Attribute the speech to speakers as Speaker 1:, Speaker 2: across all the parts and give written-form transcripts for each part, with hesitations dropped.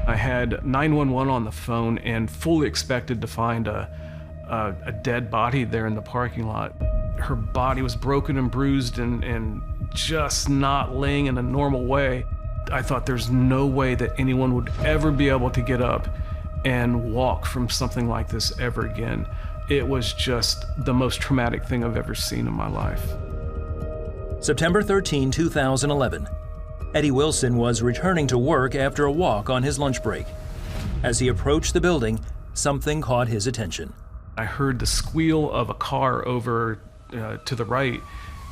Speaker 1: I had 911 on the phone and fully expected to find a dead body there in the parking lot. Her body was broken and bruised and just not laying in a normal way. I thought there's no way that anyone would ever be able to get up and walk from something like this ever again. It was just the most traumatic thing I've ever seen in my life.
Speaker 2: September 13, 2011. Eddie Wilson was returning to work after a walk on his lunch break. As he approached the building, something caught his attention.
Speaker 1: I heard the squeal of a car over to the right,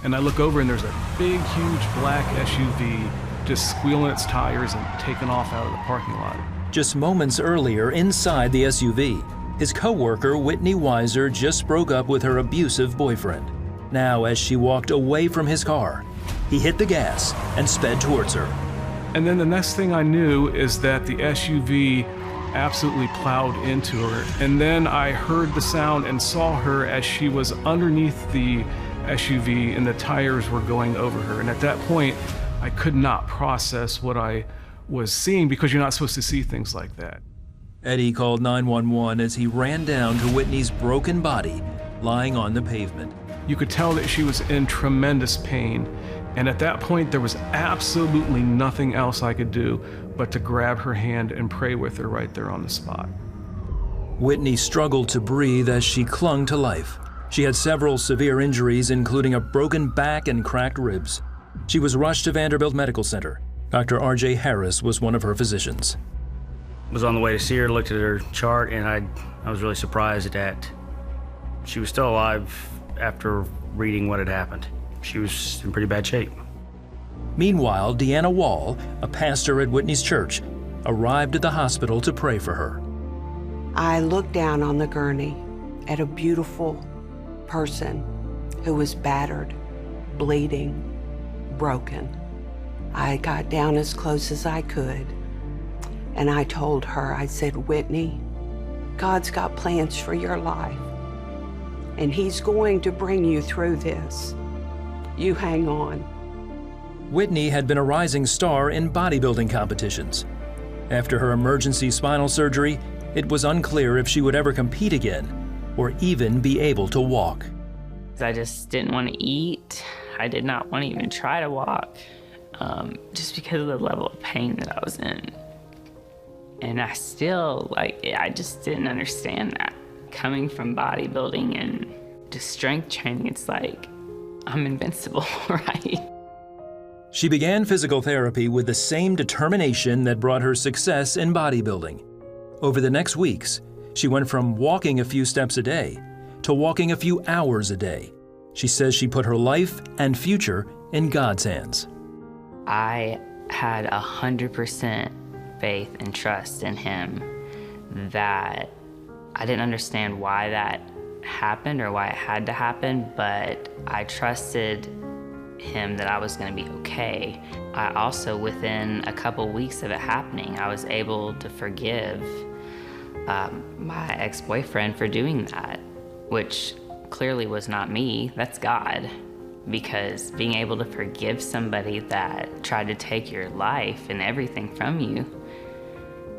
Speaker 1: and I look over and there's a big, huge black SUV just squealing its tires and taking off out of the parking lot.
Speaker 2: Just moments earlier, inside the SUV, his co-worker Whitney Weiser just broke up with her abusive boyfriend. Now, as she walked away from his car, he hit the gas and sped towards her.
Speaker 1: And then the next thing I knew is that the SUV absolutely plowed into her. And then I heard the sound and saw her as she was underneath the SUV and the tires were going over her. And at that point, I could not process what I was seeing because you're not supposed to see things like that.
Speaker 2: Eddie called 911 as he ran down to Whitney's broken body lying on the pavement.
Speaker 1: You could tell that she was in tremendous pain. And at that point, there was absolutely nothing else I could do but to grab her hand and pray with her right there on the spot.
Speaker 2: Whitney struggled to breathe as she clung to life. She had several severe injuries, including a broken back and cracked ribs. She was rushed to Vanderbilt Medical Center. Dr. R.J. Harris was one of her physicians.
Speaker 3: I was on the way to see her, looked at her chart, and I was really surprised that she was still alive after reading what had happened. She was in pretty bad shape.
Speaker 2: Meanwhile, Deanna Wall, a pastor at Whitney's church, arrived at the hospital to pray for her.
Speaker 4: I looked down on the gurney at a beautiful person who was battered, bleeding, broken. I got down as close as I could, and I told her, I said, Whitney, God's got plans for your life, and He's going to bring you through this. You hang on.
Speaker 2: Whitney had been a rising star in bodybuilding competitions. After her emergency spinal surgery, it was unclear if she would ever compete again or even be able to walk.
Speaker 5: I just didn't want to eat. I did not want to even try to walk, just because of the level of pain that I was in. And I still, I just didn't understand that. Coming from bodybuilding and just strength training, it's like, I'm invincible, right?
Speaker 2: She began physical therapy with the same determination that brought her success in bodybuilding. Over the next weeks, she went from walking a few steps a day to walking a few hours a day. She says she put her life and future in God's hands.
Speaker 5: I had 100% faith and trust in Him that I didn't understand why that happened or why it had to happen, but I trusted Him that I was going to be okay. I also, within a couple weeks of it happening, I was able to forgive my ex-boyfriend for doing that, which clearly was not me, that's God. Because being able to forgive somebody that tried to take your life and everything from you,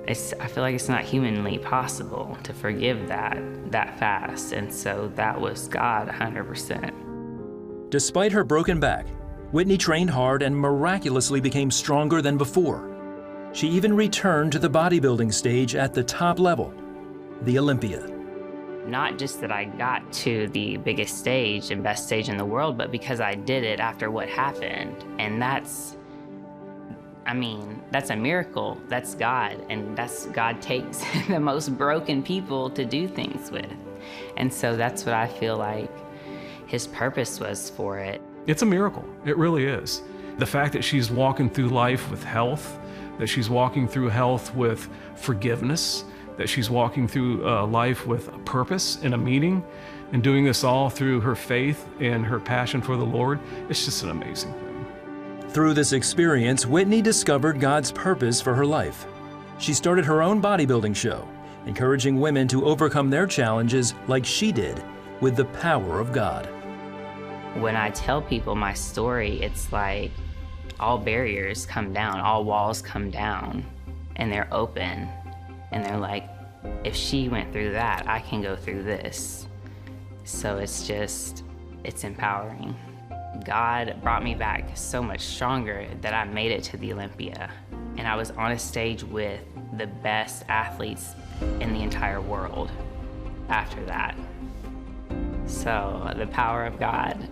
Speaker 5: I feel like it's not humanly possible to forgive that fast. And so that was God 100%.
Speaker 2: Despite her broken back, Whitney trained hard and miraculously became stronger than before. She even returned to the bodybuilding stage at the top level, the Olympia.
Speaker 5: Not just that I got to the biggest stage and best stage in the world, but because I did it after what happened. And that's a miracle. That's God. And God takes the most broken people to do things with. And so that's what I feel like His purpose was for it.
Speaker 1: It's a miracle. It really is. The fact that she's walking through life with health, that she's walking through health with forgiveness, that she's walking through life with a purpose and a meaning, and doing this all through her faith and her passion for the Lord, it's just an amazing thing.
Speaker 2: Through this experience, Whitney discovered God's purpose for her life. She started her own bodybuilding show, encouraging women to overcome their challenges like she did with the power of God.
Speaker 5: When I tell people my story, it's like all barriers come down, all walls come down. and they're open, and they're like, if she went through that, I can go through this. So it's empowering. God brought me back so much stronger that I made it to the Olympia, and I was on a stage with the best athletes in the entire world after that. So the power of God.